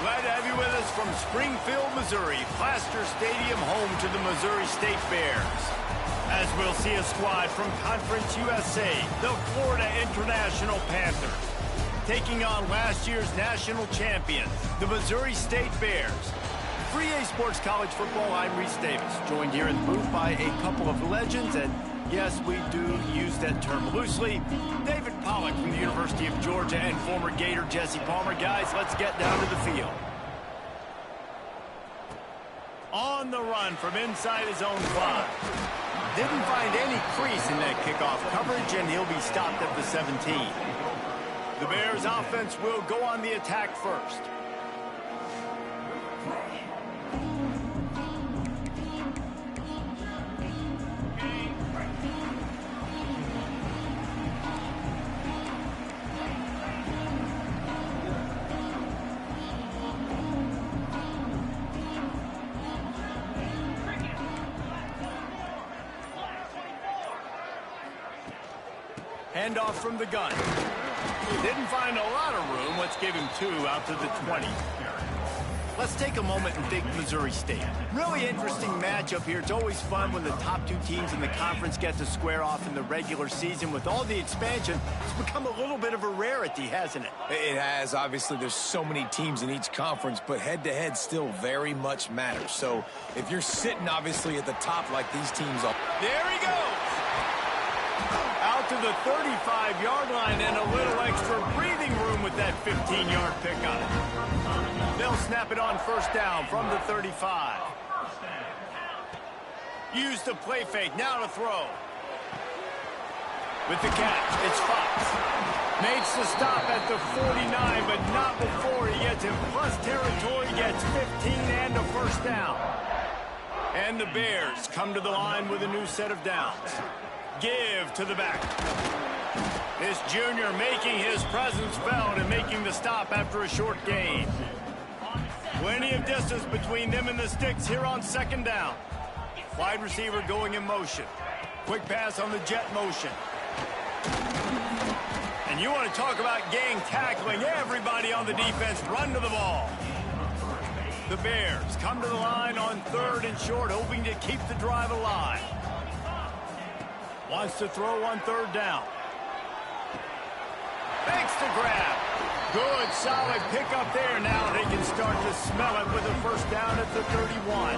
Glad to have you with us from Springfield, Missouri, Plaster Stadium, home to the Missouri State Bears. As we'll see a squad from Conference USA, the Florida International Panthers, taking on last year's national champions, the Missouri State Bears. 3A Sports College Football, I'm Reese Davis, joined here in the booth by a couple of legends, and yes, we do use that term loosely. David Pollack from the University of Georgia and former Gator Jesse Palmer. Guys, let's get down to the field. On the run from inside his own 5. Didn't find any crease in that kickoff coverage, and he'll be stopped at the 17. The Bears offense will go on the attack first. Handoff from the gun. Didn't find a lot of room. Let's give him 2 out to the 20. Let's take a moment and think Missouri State. Really interesting matchup here. It's always fun when the top 2 teams in the conference get to square off in the regular season. With all the expansion, it's become a little bit of a rarity, hasn't it? It has. Obviously, there's so many teams in each conference, but head-to-head still very much matters. So if you're sitting, obviously, at the top like these teams are. There he goes. Out to the 35-yard line and a little extra breathing room with that 15-yard pickup. They'll snap it on first down from the 35. Use the play fake, now to throw. With the catch, it's Fox. Makes the stop at the 49, but not before he gets in plus territory, gets 15 and a first down. And the Bears come to the line with a new set of downs. Give to the back. This junior making his presence felt and making the stop after a short gain. Plenty of distance between them and the sticks here on second down. Wide receiver going in motion. Quick pass on the jet motion. And you want to talk about gang tackling. Everybody on the defense run to the ball. The Bears come to the line on 3rd and short, hoping to keep the drive alive. Wants to throw on 3rd down. Makes the grab. Good, solid pickup there. Now they can start to smell it with a first down at the 31.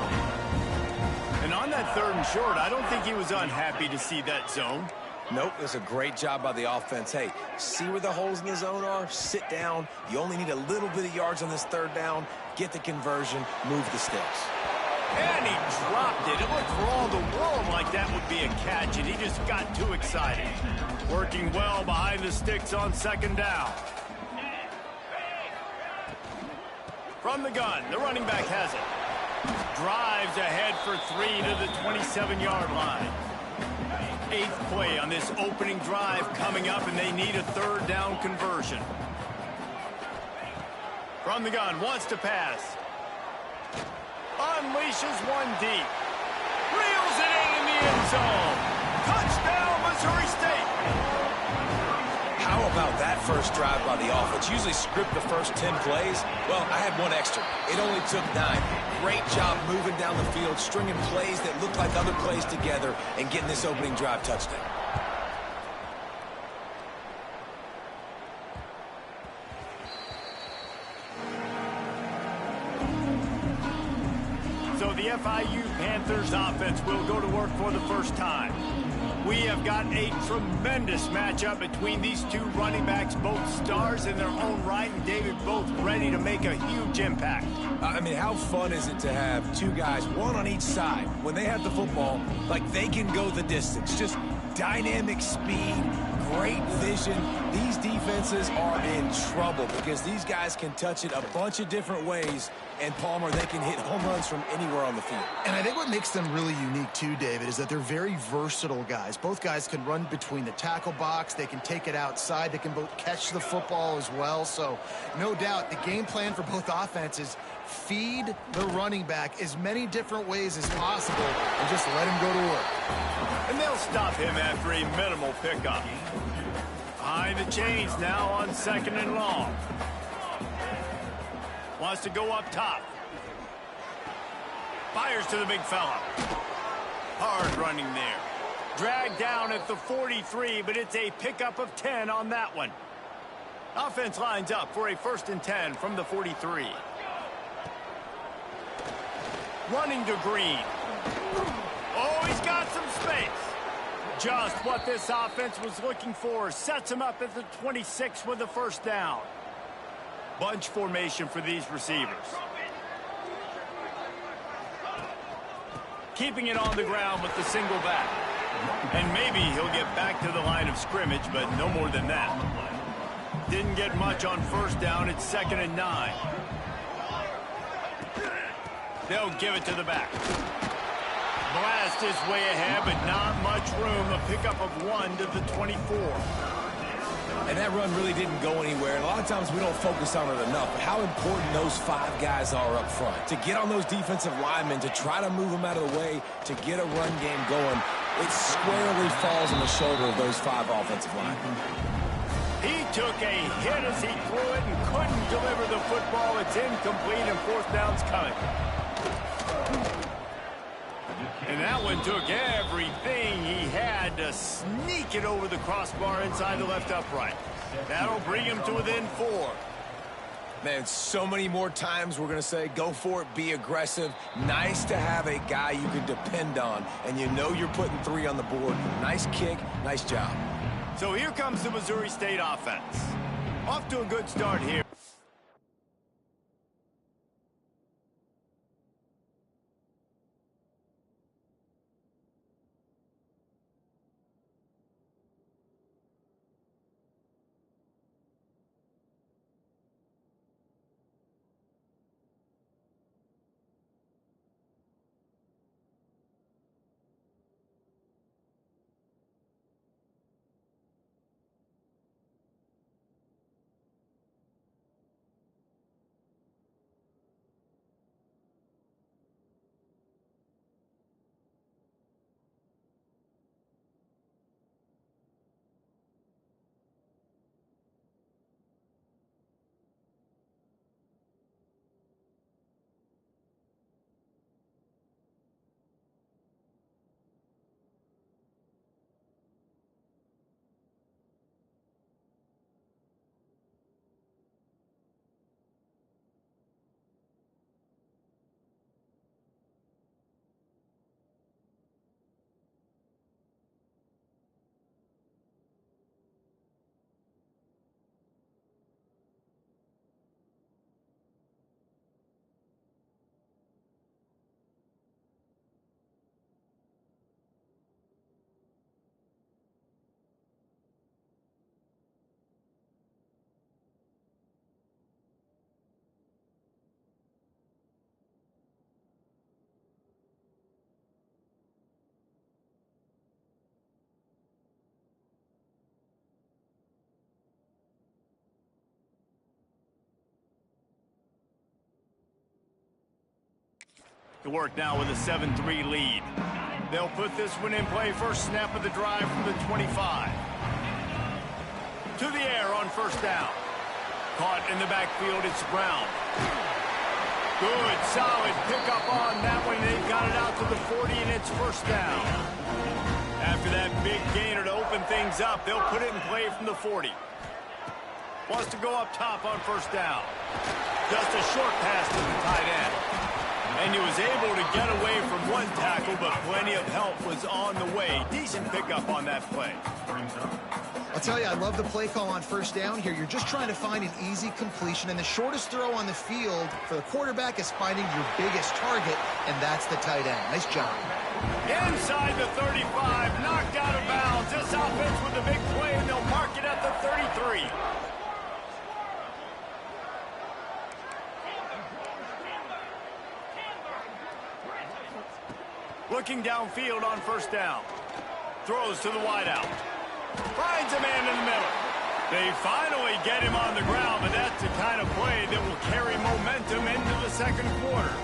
And on that 3rd and short, I don't think he was unhappy to see that zone. Nope, it's a great job by the offense. Hey, see where the holes in the zone are? Sit down. You only need a little bit of yards on this 3rd down. Get the conversion. Move the sticks. And he dropped it. It looked for all the world like that would be a catch, and he just got too excited. Working well behind the sticks on 2nd down. From the gun, the running back has it. Drives ahead for 3 to the 27-yard line. 8th play on this opening drive coming up, and they need a 3rd down conversion. From the gun, wants to pass. Unleashes one deep. Reels it in the end zone. Touchdown, Missouri State. How about that first drive by the offense? Usually script the first 10 plays. Well, I had one extra. It only took 9. Great job moving down the field, stringing plays that look like other plays together, and getting this opening drive touchdown. So the FIU Panthers offense will go to work for the first time. We have got a tremendous matchup between these 2 running backs, both stars in their own right, and David, both ready to make a huge impact. I mean, how fun is it to have 2 guys, one on each side, when they have the football, like they can go the distance. Just dynamic speed, great vision. These defenses are in trouble because these guys can touch it a bunch of different ways, and Palmer, they can hit home runs from anywhere on the field. And I think what makes them really unique too, David, is that they're very versatile guys. Both guys can run between the tackle box. They can take it outside. They can both catch the football as well. So no doubt the game plan for both offenses, feed the running back as many different ways as possible and just let him go to work. And they'll stop him after a minimal pickup. Behind the chains now on 2nd and long. Wants to go up top. Fires to the big fella. Hard running there. Dragged down at the 43, but it's a pickup of 10 on that one. Offense lines up for a 1st and 10 from the 43. Running to Green. Oh, he's got some space. Just what this offense was looking for. Sets him up at the 26 with the 1st down. Bunch formation for these receivers. Keeping it on the ground with the single back. And maybe he'll get back to the line of scrimmage, but no more than that. Didn't get much on 1st down. It's 2nd and 9. They'll give it to the back. Blast is way ahead, but not much room. A pickup of 1 to the 24. And that run really didn't go anywhere. And a lot of times we don't focus on it enough. But how important those 5 guys are up front. To get on those defensive linemen, to try to move them out of the way, to get a run game going, it squarely falls on the shoulder of those 5 offensive linemen. He took a hit as he threw it and couldn't deliver the football. It's incomplete and 4th down's coming. And that one took everything he had to sneak it over the crossbar inside the left upright. That'll bring him to within 4. Man, so many more times we're going to say, go for it, be aggressive. Nice to have a guy you can depend on, and you know you're putting 3 on the board. Nice kick, nice job. So here comes the Missouri State offense. Off to a good start here. To work now with a 7-3 lead. They'll put this one in play. 1st snap of the drive from the 25. To the air on 1st down. Caught in the backfield, it's Brown. Good, solid pickup on that one. They've got it out to the 40, and it's 1st down. After that big gainer to open things up, they'll put it in play from the 40. Wants to go up top on 1st down. Just a short pass to the tight end. And he was able to get away from one tackle, but plenty of help was on the way. Decent pickup on that play. I'll tell you, I love the play call on 1st down here. You're just trying to find an easy completion, and the shortest throw on the field for the quarterback is finding your biggest target, and that's the tight end. Nice job. Inside the 35, knocked out of bounds. This offense with a big play, and they'll mark it at the 33. Looking downfield on 1st down. Throws to the wideout. Finds a man in the middle. They finally get him on the ground, but that's the kind of play that will carry momentum into the 2nd quarter.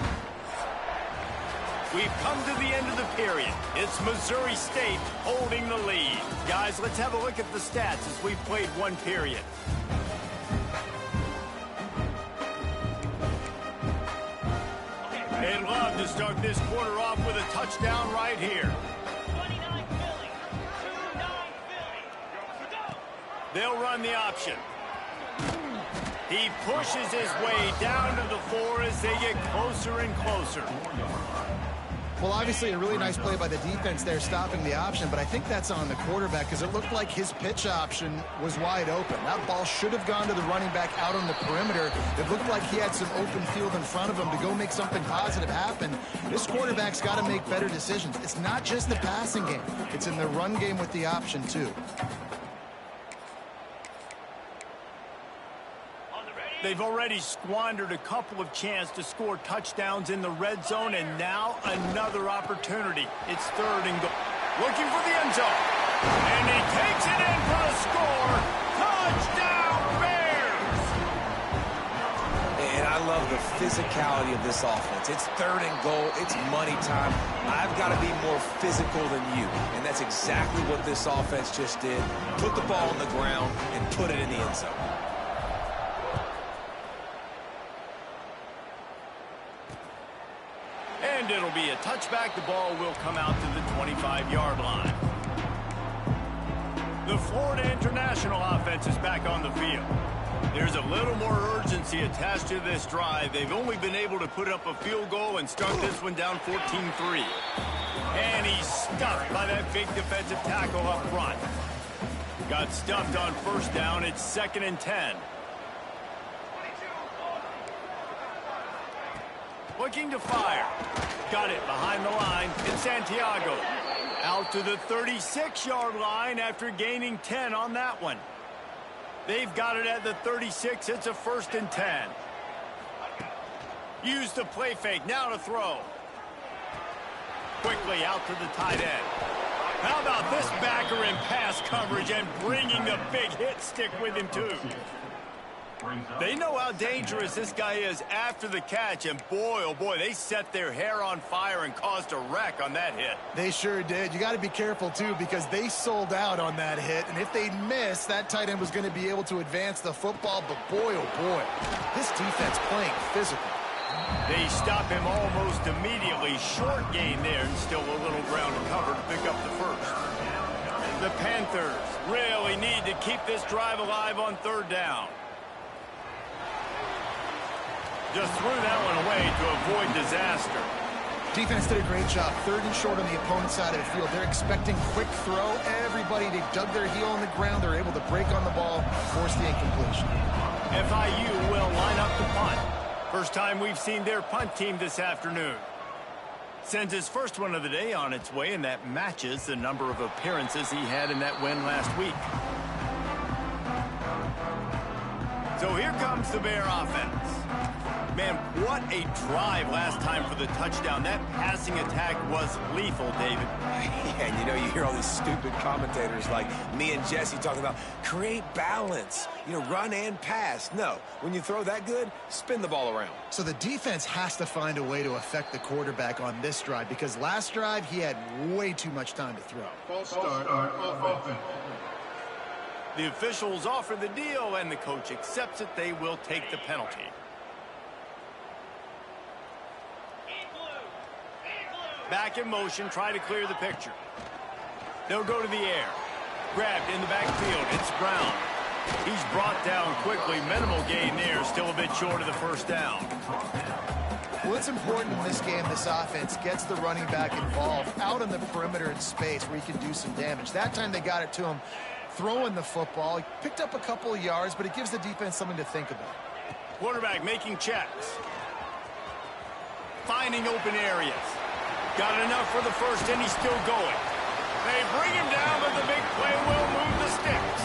We've come to the end of the period. It's Missouri State holding the lead. Guys, let's have a look at the stats as we've played 1 period. They'd love to start this quarter off with a touchdown right here. 29 Philly. 29 Philly. They'll run the option. He pushes his way down to the floor as they get closer and closer. Well, obviously a really nice play by the defense there stopping the option, but I think that's on the quarterback because it looked like his pitch option was wide open. That ball should have gone to the running back out on the perimeter. It looked like he had some open field in front of him to go make something positive happen. This quarterback's got to make better decisions. It's not just the passing game. It's in the run game with the option, too. They've already squandered a couple of chances to score touchdowns in the red zone, and now another opportunity. It's 3rd and goal. Looking for the end zone. And he takes it in for a score. Touchdown, Bears! And I love the physicality of this offense. It's 3rd and goal. It's money time. I've got to be more physical than you. And that's exactly what this offense just did. Put the ball on the ground and put it in the end zone. And it'll be a touchback. The ball will come out to the 25-yard line. The Florida International offense is back on the field. There's a little more urgency attached to this drive. They've only been able to put up a field goal and start this one down 14-3. And he's stuffed by that big defensive tackle up front. Got stuffed on 1st down. It's 2nd and 10. Looking to fire. Got it behind the line. It's Santiago. Out to the 36-yard line after gaining 10 on that one. They've got it at the 36. It's a 1st and 10. Use the play fake. Now to throw. Quickly out to the tight end. How about this backer in pass coverage and bringing the big hit stick with him, too? They know how dangerous this guy is after the catch, and boy, oh boy, they set their hair on fire and caused a wreck on that hit. They sure did. You got to be careful, too, because they sold out on that hit, and if they missed, that tight end was going to be able to advance the football, but boy, oh boy, this defense playing physical. They stop him almost immediately. Short gain there, and still a little ground to cover to pick up the 1st. The Panthers really need to keep this drive alive on 3rd down. Just threw that one away to avoid disaster. Defense did a great job. 3rd and short on the opponent's side of the field. They're expecting quick throw. Everybody, they dug their heel on the ground. They're able to break on the ball, force the incompletion. FIU will line up to punt. First time we've seen their punt team this afternoon. Sends his first one of the day on its way, and that matches the number of appearances he had in that win last week. So here comes the Bear offense. Man, what a drive last time for the touchdown. That passing attack was lethal, David. Yeah, and you know, you hear all these stupid commentators like me and Jesse talking about create balance, you know, run and pass. No, when you throw that good, spin the ball around. So the defense has to find a way to affect the quarterback on this drive because last drive he had way too much time to throw. False start offense. The officials offer the deal, and the coach accepts it. They will take the penalty. Back in motion, try to clear the picture. They'll go to the air. Grabbed in the backfield. It's Brown. He's brought down quickly. Minimal gain there. Still a bit short of the 1st down. Well, it's important in this game, this offense gets the running back involved out on the perimeter in space where he can do some damage. That time they got it to him throwing the football. He picked up a couple of yards, but it gives the defense something to think about. Quarterback making checks. Finding open areas. Got enough for the 1st, and he's still going. They bring him down, but the big play will move the sticks.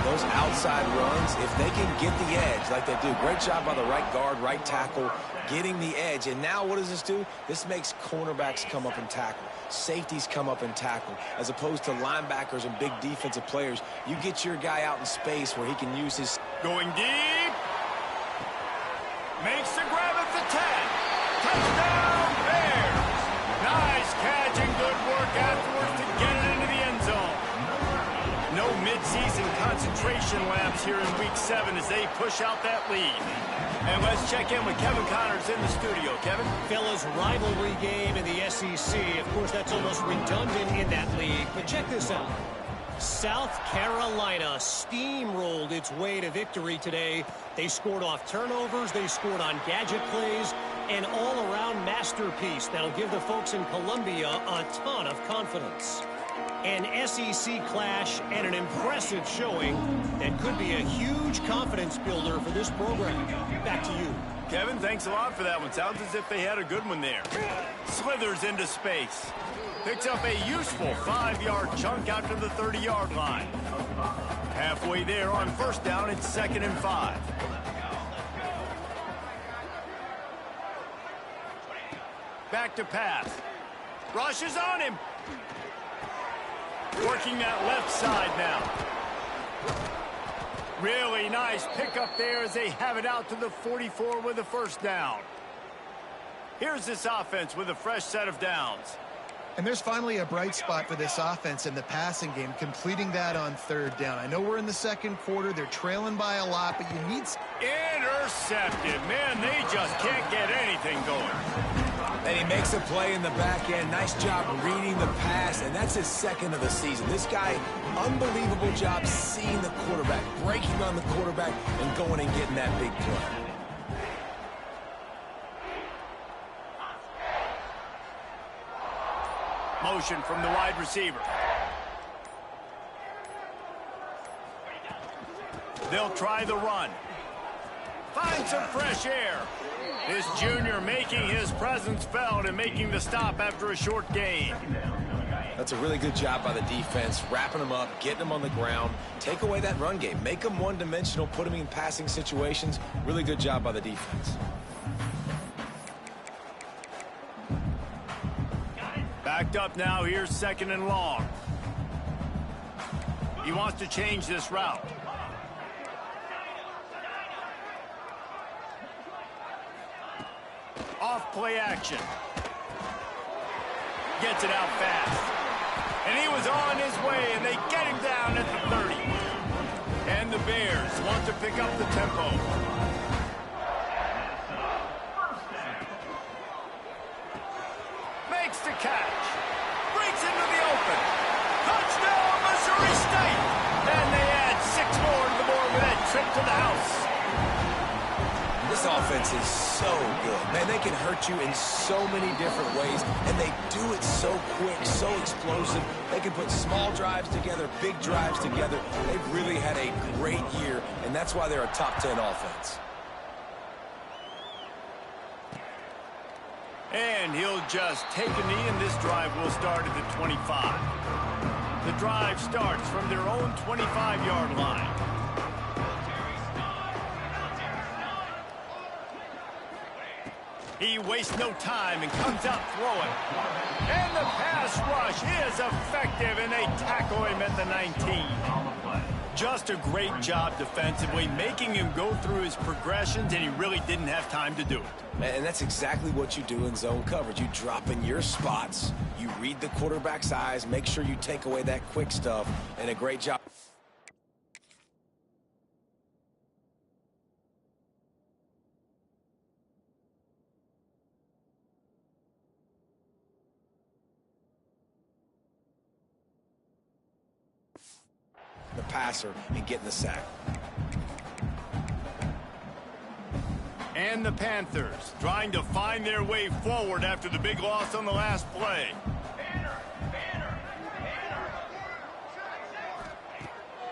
Those outside runs, if they can get the edge like they do, great job by the right guard, right tackle, getting the edge. And now what does this do? This makes cornerbacks come up and tackle. Safeties come up and tackle. As opposed to linebackers and big defensive players, you get your guy out in space where he can use his... Going deep. Makes the grab at the 10. Touchdown, Bears. Nice catch and good work afterwards to get it into the end zone. No midseason preseason concentration labs here in Week 7 as they push out that lead. And let's check in with Kevin Connors in the studio. Kevin? Fellas, rivalry game in the SEC. Of course, that's almost redundant in that league. But check this out. South Carolina steamrolled its way to victory today. They scored off turnovers. They scored on gadget plays. An all-around masterpiece that'll give the folks in Columbia a ton of confidence. An SEC clash and an impressive showing that could be a huge confidence builder for this program. Back to you. Kevin, thanks a lot for that one. Sounds as if they had a good one there. Slithers into space. Picks up a useful 5-yard chunk out to the 30-yard line. Halfway there on first down, it's 2nd and 5. Back to pass. Rushes on him. Working that left side now. Really nice pickup there as they have it out to the 44 with a first down. Here's this offense with a fresh set of downs. And there's finally a bright spot for this offense in the passing game, completing that on 3rd down. I know we're in the 2nd quarter. They're trailing by a lot, but you need... Intercepted. Man, they just can't get anything going. And he makes a play in the back end. Nice job reading the pass, and that's his 2nd of the season. This guy, unbelievable job seeing the quarterback, breaking on the quarterback, and going and getting that big play. Motion from the wide receiver. They'll try the run. Find some fresh air. This junior making his presence felt and making the stop after a short gain. That's a really good job by the defense, wrapping them up, getting them on the ground. Take away that run game. Make them one-dimensional, put them in passing situations. Really good job by the defense. Backed up now, here's 2nd and long. He wants to change this route. Off play action. Gets it out fast. And he was on his way, and they get him down at the 30. And the Bears want to pick up the tempo. Makes the catch. Breaks into the open. Touchdown, Missouri State. And they add 6 more to the board with that trip to the house. This offense is so good. Man, they can hurt you in so many different ways, and they do it so quick, so explosive. They can put small drives together, big drives together. They've really had a great year, and that's why they're a top 10 offense. And he'll just take a knee, and this drive will start at the 25. The drive starts from their own 25-yard line. He wastes no time and comes out throwing. And the pass rush is effective, and they tackle him at the 19. Just a great job defensively, making him go through his progressions, and he really didn't have time to do it. And that's exactly what you do in zone coverage. You drop in your spots, you read the quarterback's eyes, make sure you take away that quick stuff, and a great job. The passer and getting the sack. And the Panthers trying to find their way forward after the big loss on the last play.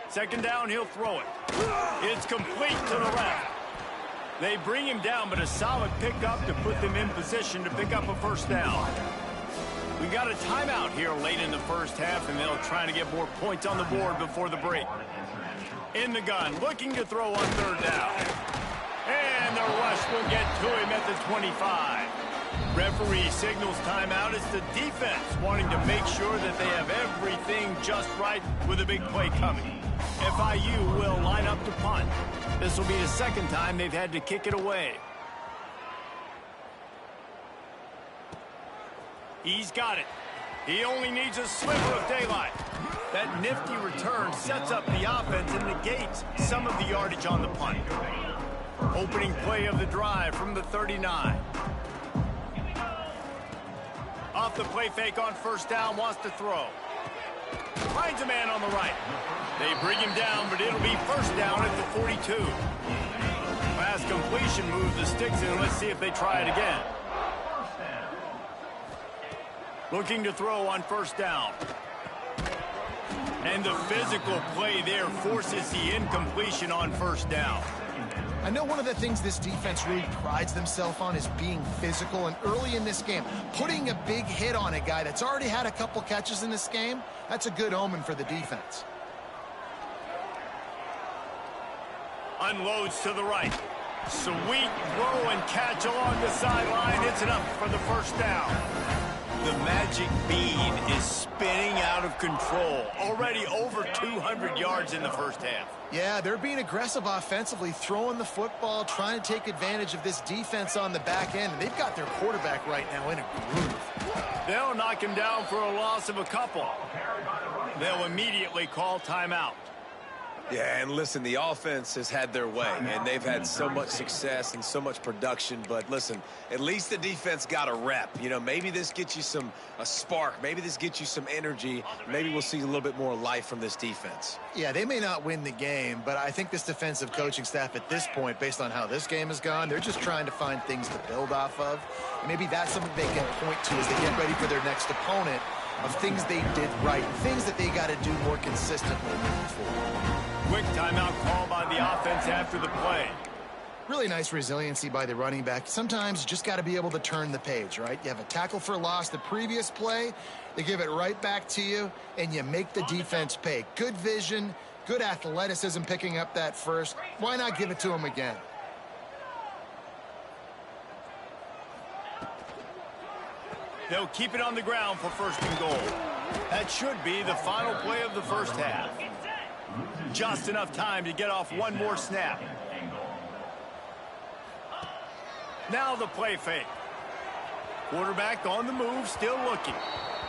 Second down, he'll throw it. It's complete to the left. They bring him down, but a solid pickup to put them in position to pick up a first down. We got a timeout here late in the first half, and they'll try to get more points on the board before the break. In the gun, looking to throw on 3rd down. And the rush will get to him at the 25. Referee signals timeout. It's the defense wanting to make sure that they have everything just right with a big play coming. FIU will line up to punt. This will be the 2nd time they've had to kick it away. He's got it. He only needs a sliver of daylight. That nifty return sets up the offense and negates some of the yardage on the punt. Opening play of the drive from the 39. Off the play fake on first down, wants to throw. Finds a man on the right. They bring him down, but it'll be first down at the 42. Pass completion moves the sticks in. Let's see if they try it again. Looking to throw on first down. And the physical play there forces the incompletion on first down. I know one of the things this defense really prides themselves on is being physical, and early in this game, putting a big hit on a guy that's already had a couple catches in this game, that's a good omen for the defense. Unloads to the right. Sweet throw and catch along the sideline. It's enough for the first down. The magic bean is spinning out of control. Already over 200 yards in the first half. Yeah, they're being aggressive offensively, throwing the football, trying to take advantage of this defense on the back end. And they've got their quarterback right now in a groove. They'll knock him down for a loss of a couple. They'll immediately call timeout. Yeah, and listen, the offense has had their way, and they've had so much success and so much production. But listen, at least the defense got a rep. You know, maybe this gets you a spark. Maybe this gets you some energy. Maybe we'll see a little bit more life from this defense. Yeah, they may not win the game, but I think this defensive coaching staff at this point, based on how this game has gone, they're just trying to find things to build off of. And maybe that's something they can point to as they get ready for their next opponent, of things they did right, things that they got to do more consistently moving forward. Quick timeout call by the offense after the play. Really nice resiliency by the running back. Sometimes you just got to be able to turn the page, right? You have a tackle for loss the previous play, they give it right back to you, and you make the defense pay. Good vision, good athleticism picking up that first. Why not give it to them again? They'll keep it on the ground for first and goal. That should be the final play of the first half. Just enough time to get off one more snap. Now the play fake. Quarterback on the move, still looking.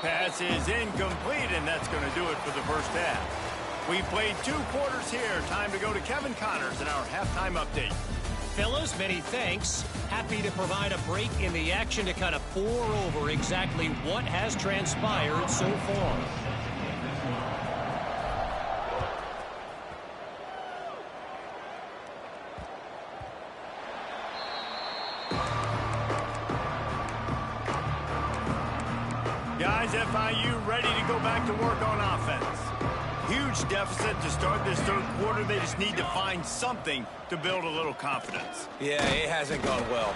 Pass is incomplete, and that's going to do it for the first half. We played 2 quarters here. Time to go to Kevin Connors in our halftime update. Fellas, many thanks. Happy to provide a break in the action to kind of pour over exactly what has transpired so far. Guys, FIU ready to go back to work on offense. Huge deficit to start this third quarter. They just need to find something to build a little confidence. Yeah, it hasn't gone well.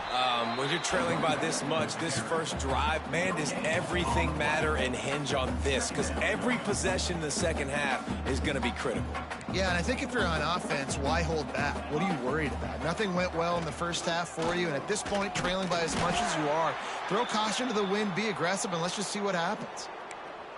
When you're trailing by this much, this first drive, man, does everything matter and hinge on this? Because every possession in the second half is going to be critical. Yeah, and I think if you're on offense, why hold back? What are you worried about? Nothing went well in the first half for you, and at this point, trailing by as much as you are, throw caution to the wind, be aggressive, and let's just see what happens.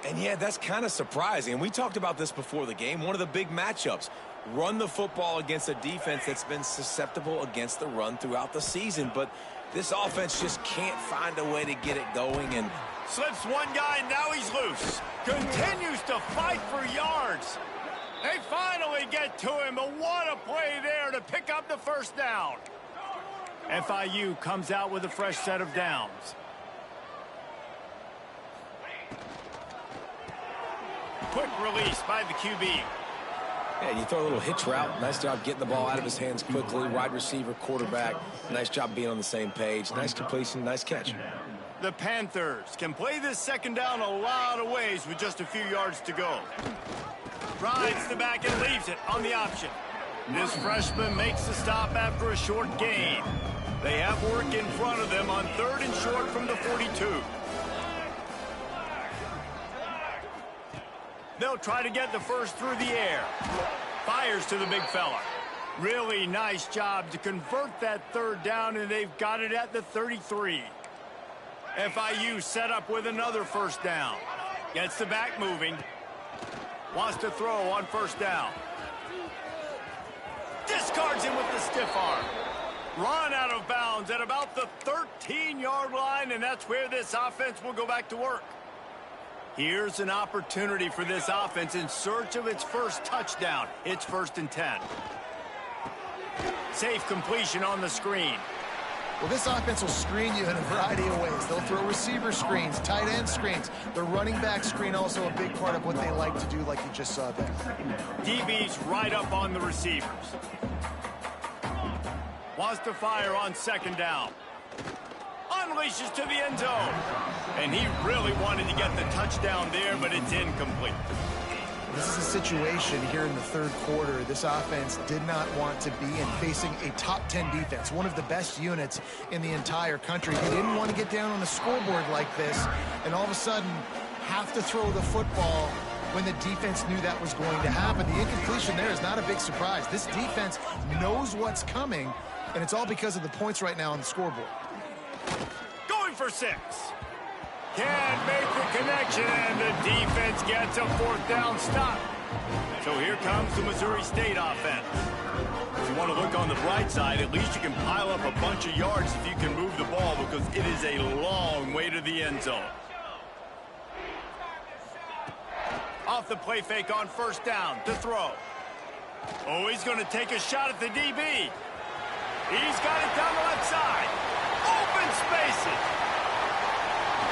And yeah, that's kind of surprising. And we talked about this before the game. One of the big matchups. Run the football against a defense that's been susceptible against the run throughout the season. But this offense just can't find a way to get it going. And slips one guy, and now he's loose. Continues to fight for yards. They finally get to him, but what a play there to pick up the first down. FIU comes out with a fresh set of downs. Quick release by the QB. Yeah, you throw a little hitch route. Nice job getting the ball out of his hands quickly. Wide receiver, quarterback. Nice job being on the same page. Nice completion, nice catch. The Panthers can play this second down a lot of ways with just a few yards to go. Rides the back and leaves it on the option. This freshman makes the stop after a short gain. They have work in front of them on 3rd and short from the 42. They'll try to get the first through the air. Fires to the big fella. Really nice job to convert that 3rd down, and they've got it at the 33. FIU set up with another first down. Gets the back moving. Wants to throw on first down. Discards him with the stiff arm. Run out of bounds at about the 13-yard line, and that's where this offense will go back to work. Here's an opportunity for this offense in search of its first touchdown. It's 1st and 10. Safe completion on the screen. Well, this offense will screen you in a variety of ways. They'll throw receiver screens, tight end screens. The running back screen also a big part of what they like to do, like you just saw there. DB's right up on the receivers. Wants to fire on 2nd down. Unleashes to the end zone. And he really wanted to get the touchdown there, but it's incomplete. This is a situation here in the 3rd quarter this offense did not want to be in, facing a top 10 defense, one of the best units in the entire country. They didn't want to get down on the scoreboard like this and all of a sudden have to throw the football when the defense knew that was going to happen. The incompletion there is not a big surprise. This defense knows what's coming, and it's all because of the points right now on the scoreboard. Going for 6. Can't make the connection, and the defense gets a 4th down stop. So here comes the Missouri State offense. If you want to look on the bright side, at least you can pile up a bunch of yards if you can move the ball, because it is a long way to the end zone. Off the play fake on 1st down to throw. Oh, he's going to take a shot at the DB. He's got it down the left side. Open spaces.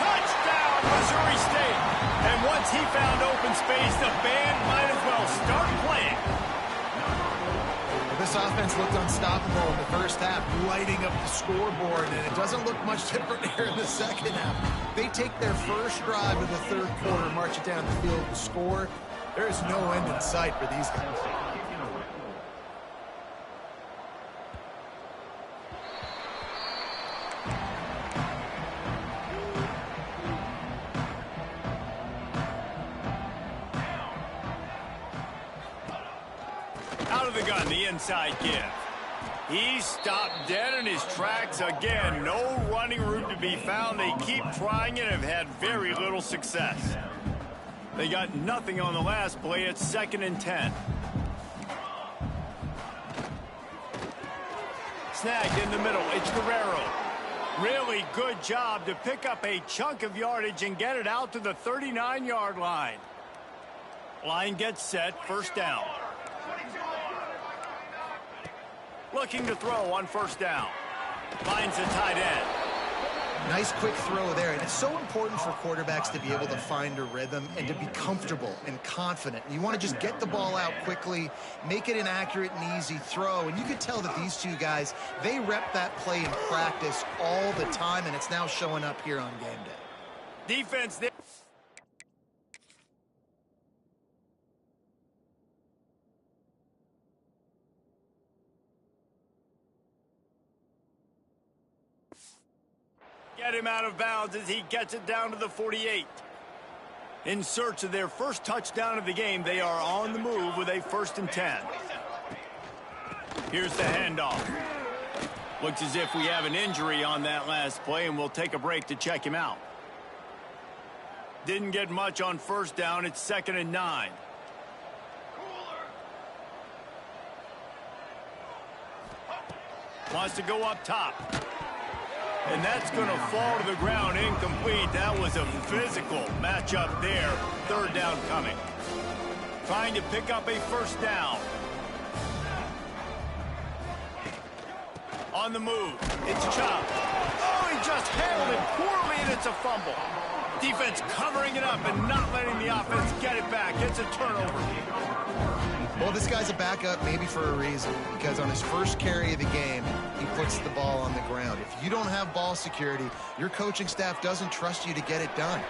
Touchdown, Missouri State. And once he found open space, the band might as well start playing. Well, this offense looked unstoppable in the 1st half, lighting up the scoreboard, and it doesn't look much different here in the 2nd half. They take their first drive of the 3rd quarter, march it down the field, and score. There is no end in sight for these guys. Out of the gun, the inside give. He's stopped dead in his tracks again. No running room to be found. They keep trying it and have had very little success. They got nothing on the last play. It's 2nd and 10. Snagged in the middle. It's Guerrero. Really good job to pick up a chunk of yardage and get it out to the 39-yard line. Line gets set. 1st down. Looking to throw on 1st down. Finds the tight end. Nice quick throw there, and it's so important for quarterbacks to be able to find a rhythm and to be comfortable and confident. You want to just get the ball out quickly, make it an accurate and easy throw, and you could tell that these two guys, they rep that play in practice all the time, and it's now showing up here on game day. Defense there. Get him out of bounds as he gets it down to the 48. In search of their first touchdown of the game, they are on the move with a 1st and 10. Here's the handoff. Looks as if we have an injury on that last play, and we'll take a break to check him out. Didn't get much on 1st down. It's 2nd and 9. Wants to go up top. And that's going to fall to the ground incomplete. That was a physical matchup there. 3rd down coming. Trying to pick up a 1st down. On the move. It's Chop. Oh, he just handled it poorly, and it's a fumble. Defense covering it up and not letting the offense get it back. It's a turnover. Well, this guy's a backup maybe for a reason, because on his first carry of the game, he puts the ball on the ground. If you don't have ball security, your coaching staff doesn't trust you to get it done.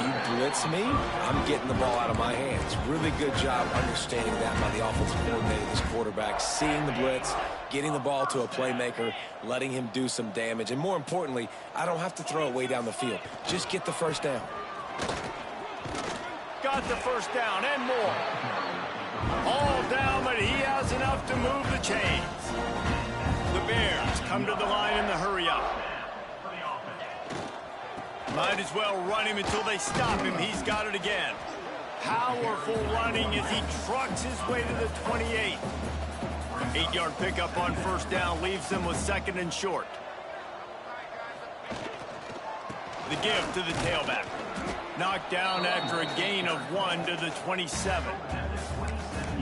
You blitz me, I'm getting the ball out of my hands. Really good job understanding that by the offensive coordinator, this quarterback, seeing the blitz, getting the ball to a playmaker, letting him do some damage. And more importantly, I don't have to throw it way down the field. Just get the 1st down. Got the 1st down and more. All down, but he has enough to move the chains. The Bears come to the line in the hurry-up. Might as well run him until they stop him. He's got it again. Powerful running as he trucks his way to the 28. 8-yard pickup on 1st down leaves them with 2nd and short. The give to the tailback. Knocked down after a gain of 1 to the 27.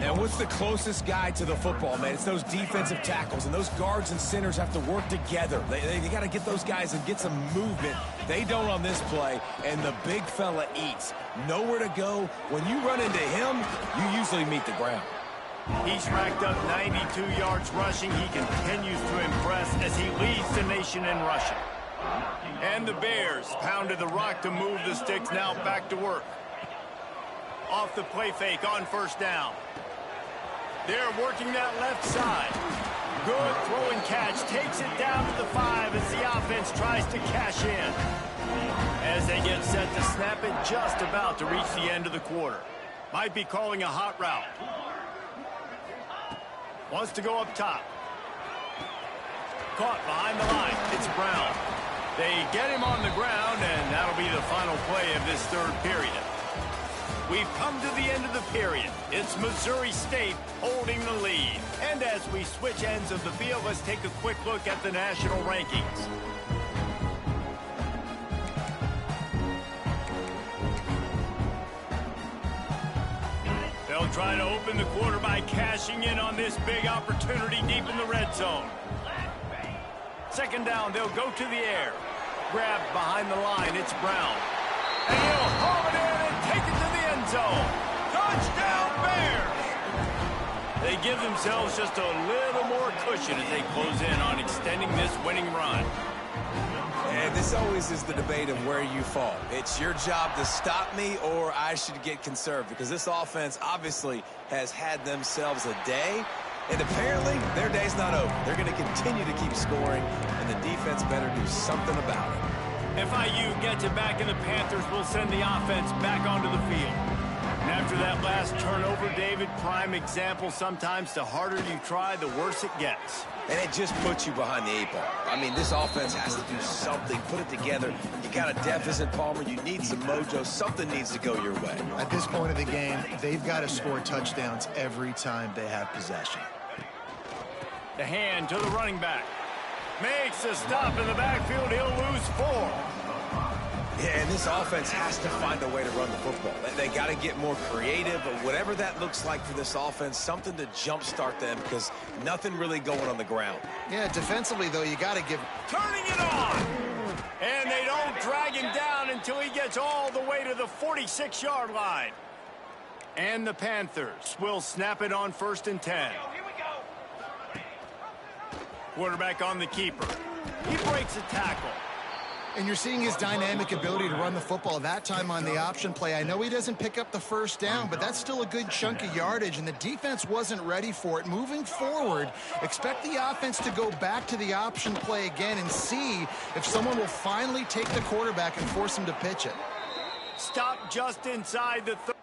And what's the closest guy to the football, man? It's those defensive tackles, and those guards and centers have to work together. They got to get those guys and get some movement. They don't on this play, and the big fella eats. Nowhere to go. When you run into him, you usually meet the ground. He's racked up 92 yards rushing. He continues to impress as he leads the nation in rushing. And the Bears pounded the rock to move the sticks, now back to work. Off the play fake on first down. They're working that left side. Good throw and catch. Takes it down to the 5 as the offense tries to cash in. As they get set to snap it, just about to reach the end of the quarter. Might be calling a hot route. Wants to go up top. Caught behind the line. It's Brown. They get him on the ground, and that'll be the final play of this third period. We've come to the end of the period. It's Missouri State holding the lead. And as we switch ends of the field, let's take a quick look at the national rankings. They'll try to open the quarter by cashing in on this big opportunity deep in the red zone. Second down, they'll go to the air. Grabbed behind the line, it's Brown. And he'll haul it in and take it to the end zone. Touchdown, Bears! They give themselves just a little more cushion as they close in on extending this winning run. And this always is the debate of where you fall. It's your job to stop me, or I should get conserved, because this offense obviously has had themselves a day, and apparently their day's not over. They're going to continue to keep scoring, and the defense better do something about it. FIU gets it back, and the Panthers will send the offense back onto the field. And after that last turnover, David, prime example, sometimes the harder you try, the worse it gets. And it just puts you behind the 8 ball. I mean, this offense has to do something, put it together. You got a deficit, Palmer. You need some mojo. Something needs to go your way. At this point of the game, they've got to score touchdowns every time they have possession. The hand to the running back. Makes a stop in the backfield. He'll lose 4. Yeah, and this offense has to find a way to run the football. They got to get more creative, but whatever that looks like for this offense, something to jumpstart them, because nothing really going on the ground. Yeah, defensively, though, you got to give... Turning it on! And they don't drag him down until he gets all the way to the 46-yard line. And the Panthers will snap it on 1st and 10. Quarterback on the keeper. He breaks a tackle. And you're seeing his dynamic ability to run the football, that time on the option play. I know he doesn't pick up the first down, but that's still a good chunk of yardage, and the defense wasn't ready for it. Moving forward, expect the offense to go back to the option play again and see if someone will finally take the quarterback and force him to pitch it. Stop just inside the 30.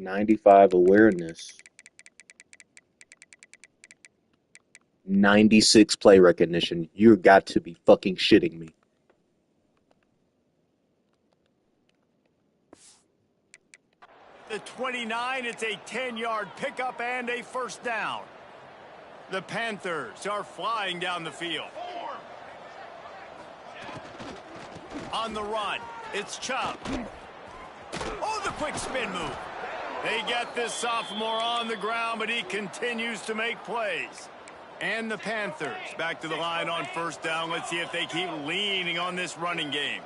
.95 awareness, 96 play recognition. You got to be fucking shitting me. The 29, it's a 10-yard pickup and a first down. The Panthers are flying down the field. On the run, it's Chubb. Oh, the quick spin move. They get this sophomore on the ground, but he continues to make plays. And the Panthers back to the line on first down. Let's see if they keep leaning on this running game.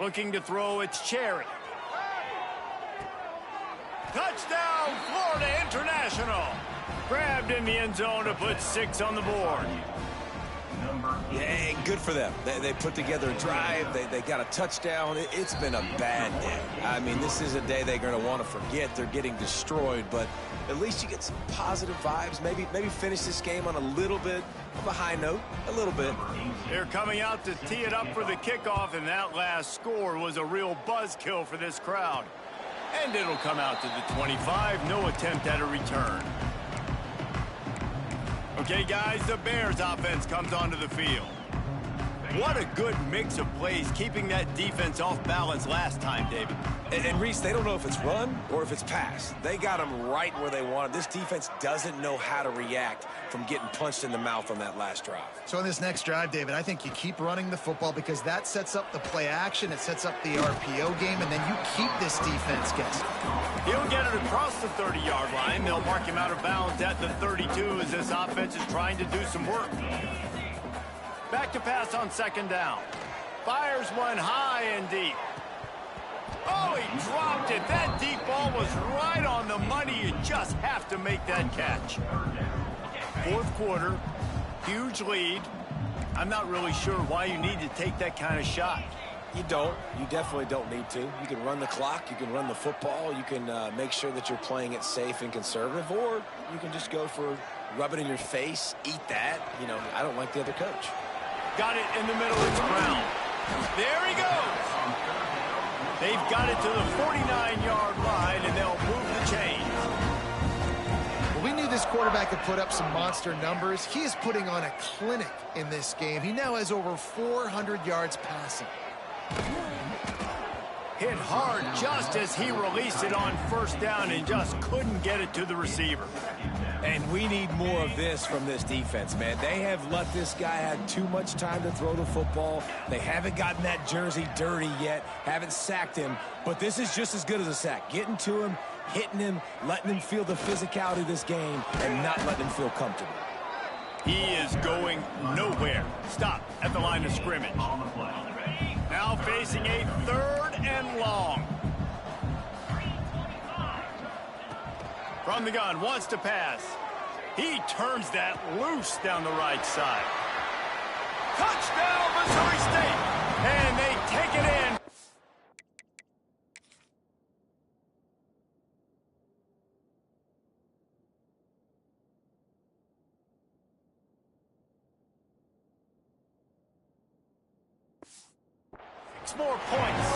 Looking to throw, it's Cherry. Touchdown, Florida International. Grabbed in the end zone to put 6 on the board. Yeah, good for them. They put together a drive. They got a touchdown. It's been a bad day. I mean, this is a day they're going to want to forget. They're getting destroyed, but at least you get some positive vibes. Maybe finish this game on a little bit of a high note, a little bit. They're coming out to tee it up for the kickoff, and that last score was a real buzzkill for this crowd. And it'll come out to the 25. No attempt at a return. Okay, guys, the Bears offense comes onto the field. What a good mix of plays, keeping that defense off balance last time, David. And Reese, they don't know if it's run or if it's pass. They got them right where they want it. This defense doesn't know how to react from getting punched in the mouth on that last drive. So in this next drive, David, I think you keep running the football because that sets up the play action, it sets up the RPO game, and then you keep this defense guessing. He'll get it across the 30-yard line. They'll mark him out of bounds at the 32 as this offense is trying to do some work. Back to pass on second down. Fires one high and deep. Oh, he dropped it. That deep ball was right on the money. You just have to make that catch. Fourth quarter, huge lead. I'm not really sure why you need to take that kind of shot. You don't. You definitely don't need to. You can run the clock. You can run the football. You can make sure that you're playing it safe and conservative, or you can just go for rub it in your face, eat that. You know, I don't like the other coach. Got it in the middle. It's Brown. There he goes. They've got it to the 49-yard line, and they'll move the chains. Well, we knew this quarterback could put up some monster numbers. He is putting on a clinic in this game. He now has over 400 yards passing. Hit hard just as he released it on first down and just couldn't get it to the receiver. And we need more of this from this defense, man. They have let this guy have too much time to throw the football. They haven't gotten that jersey dirty yet, haven't sacked him. But this is just as good as a sack. Getting to him, hitting him, letting him feel the physicality of this game, and not letting him feel comfortable. He is going nowhere. Stop at the line of scrimmage. Now facing a third and long. From the gun, wants to pass. He turns that loose down the right side. Touchdown, Missouri State! And they take it in. More points.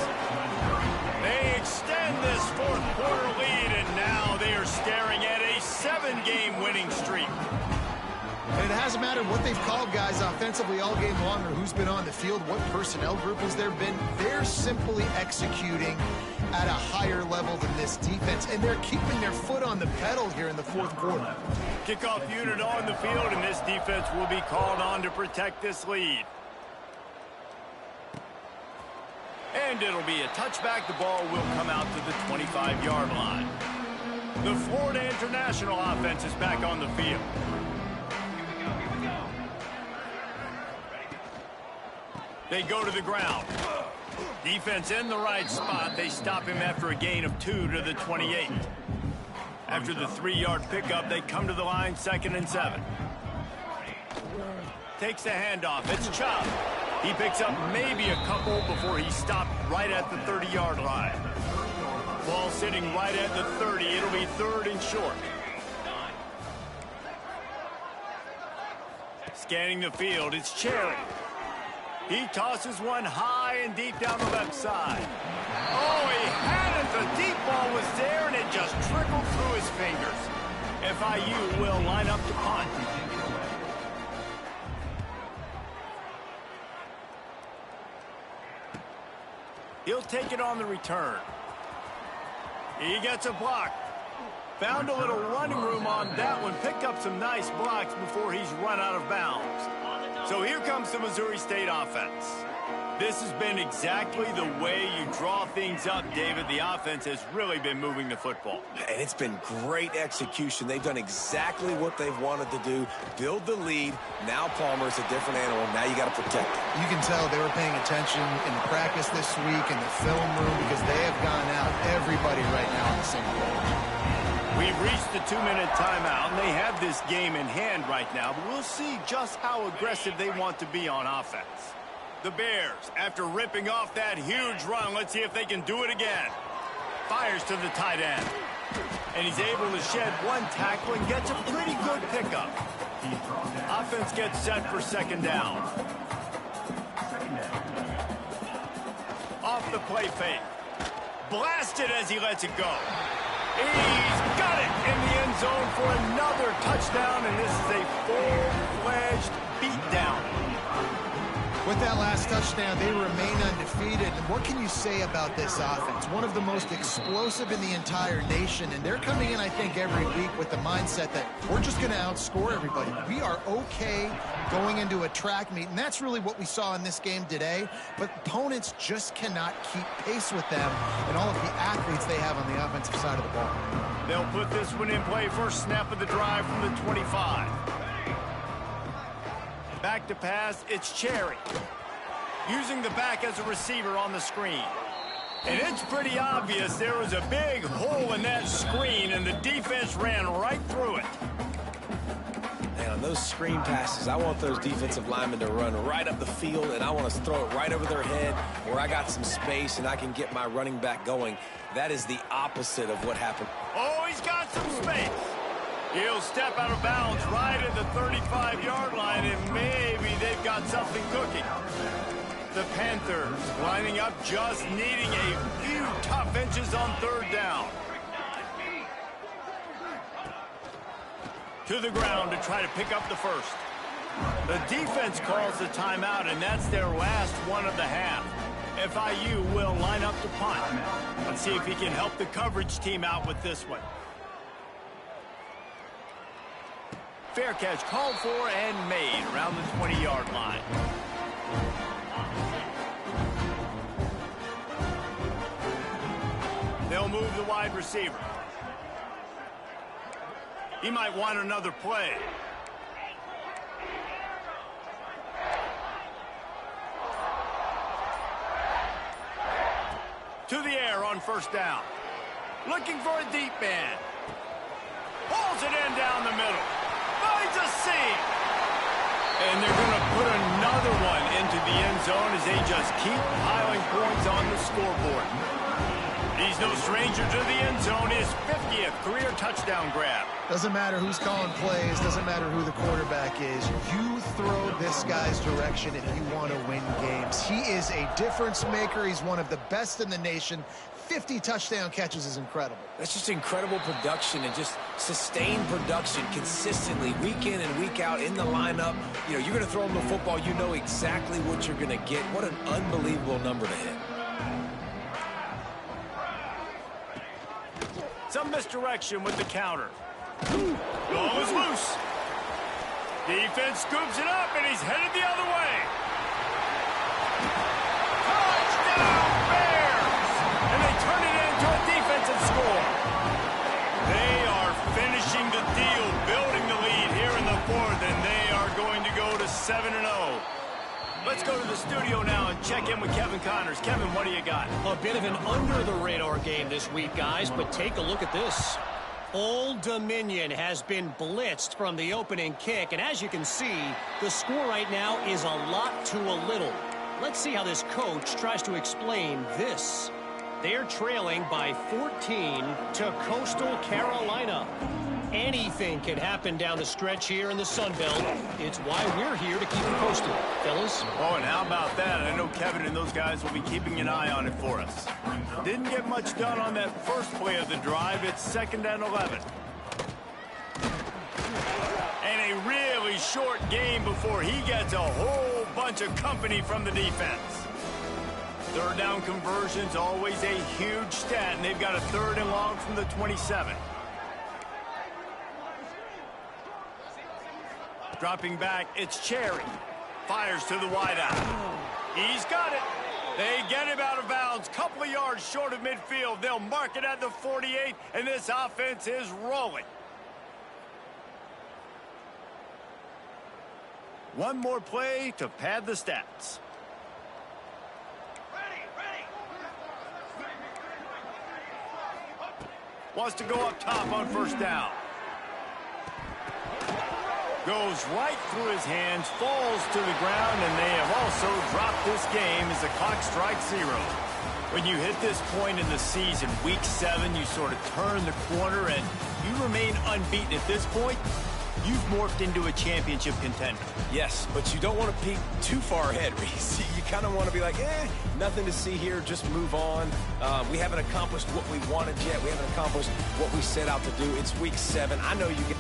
They extend this fourth quarter lead, and now they are staring at a 7-game winning streak. And it hasn't mattered what they've called guys offensively all game long or who's been on the field, what personnel group has there been. They're simply executing at a higher level than this defense, and they're keeping their foot on the pedal here in the fourth quarter. Kickoff unit on the field, and this defense will be called on to protect this lead. And it'll be a touchback. The ball will come out to the 25-yard line. The Florida International offense is back on the field. They go to the ground. Defense in the right spot. They stop him after a gain of 2 to the 28. After the 3-yard pickup, they come to the line, 2nd and 7. Takes the handoff. It's Chubb. He picks up maybe a couple before he stopped right at the 30-yard line. Ball sitting right at the 30. It'll be 3rd and short. Scanning the field, it's Cherry. He tosses one high and deep down the left side. Oh, he had it. The deep ball was there, and it just trickled through his fingers. FIU will line up to punt. He'll take it on the return. He gets a block. Found a little running room on that one. Picked up some nice blocks before he's run out of bounds. So here comes the Missouri State offense. This has been exactly the way you draw things up, David. The offense has really been moving the football. And it's been great execution. They've done exactly what they've wanted to do. Build the lead. Now Palmer's a different animal. Now you got to protect it. You can tell they were paying attention in practice this week in the film room because they have gone out everybody right now on the same page. We've reached the 2-minute timeout, and they have this game in hand right now, but we'll see just how aggressive they want to be on offense. The Bears, after ripping off that huge run, let's see if they can do it again. Fires to the tight end. And he's able to shed one tackle and gets a pretty good pickup. Offense gets set for second down. Off the play fake. Blasted as he lets it go. He's got it in the end zone for another touchdown, and this is a full-fledged beatdown. With that last touchdown, they remain undefeated. And what can you say about this offense? One of the most explosive in the entire nation. And they're coming in, I think, every week with the mindset that we're just going to outscore everybody. We are okay going into a track meet. And that's really what we saw in this game today. But opponents just cannot keep pace with them and all of the athletes they have on the offensive side of the ball. They'll put this one in play. First snap of the drive from the 25. Back to pass, it's Cherry. Using the back as a receiver on the screen. And it's pretty obvious there was a big hole in that screen, and the defense ran right through it. And on those screen passes, I want those defensive linemen to run right up the field, and I want to throw it right over their head where I got some space and I can get my running back going. That is the opposite of what happened. Oh, he's got some space. He'll step out of bounds right at the 35-yard line, and maybe they've got something cooking. The Panthers lining up, just needing a few tough inches on third down. To the ground to try to pick up the first. The defense calls the timeout, and that's their last one of the half. FIU will line up to punt. Let's see if he can help the coverage team out with this one. Fair catch called for and made around the 20-yard line. They'll move the wide receiver. He might want another play. To the air on first down. Looking for a deep man. Pulls it in down the middle. Finds a seam. And they're going to put another one into the end zone as they just keep piling points on the scoreboard. He's no stranger to the end zone. His 50th career touchdown grab. Doesn't matter who's calling plays. Doesn't matter who the quarterback is. You throw this guy's direction if you want to win games. He is a difference maker. He's one of the best in the nation. 50 touchdown catches is incredible. That's just incredible production and just sustained production consistently week in and week out in the lineup. You know, you're going to throw him the football. You know exactly what you're going to get. What an unbelievable number to hit. Some misdirection with the counter. Ball is loose. Defense scoops it up, and he's headed the other way. Touchdown, Bears! And they turn it into a defensive score. They are finishing the deal, building the lead here in the fourth, and they are going to go to 7-0. Let's go to the studio now and check in with Kevin Connors. Kevin, what do you got? A bit of an under-the-radar game this week, guys, but take a look at this. Old Dominion has been blitzed from the opening kick, and as you can see, the score right now is a lot to a little. Let's see how this coach tries to explain this. They're trailing by 14 to Coastal Carolina. Anything can happen down the stretch here in the Sun Belt. It's why we're here to keep you posted, fellas. Oh, and how about that? I know Kevin and those guys will be keeping an eye on it for us. Didn't get much done on that first play of the drive. It's 2nd and 11. And a really short game before he gets a whole bunch of company from the defense. Third down conversions, always a huge stat, and they've got a 3rd and long from the 27. Dropping back, it's Cherry. Fires to the wideout. He's got it. They get him out of bounds. Couple of yards short of midfield. They'll mark it at the 48, and this offense is rolling. One more play to pad the stats. Wants to go up top on first down. Goes right through his hands, falls to the ground, and they have also dropped this game as the clock strikes 0. When you hit this point in the season, week 7, you sort of turn the corner and you remain unbeaten at this point. You've morphed into a championship contender. Yes, but you don't want to peek too far ahead, Reese. You kind of want to be like, nothing to see here, just move on. We haven't accomplished what we wanted yet. We haven't accomplished what we set out to do. It's week 7. I know you get...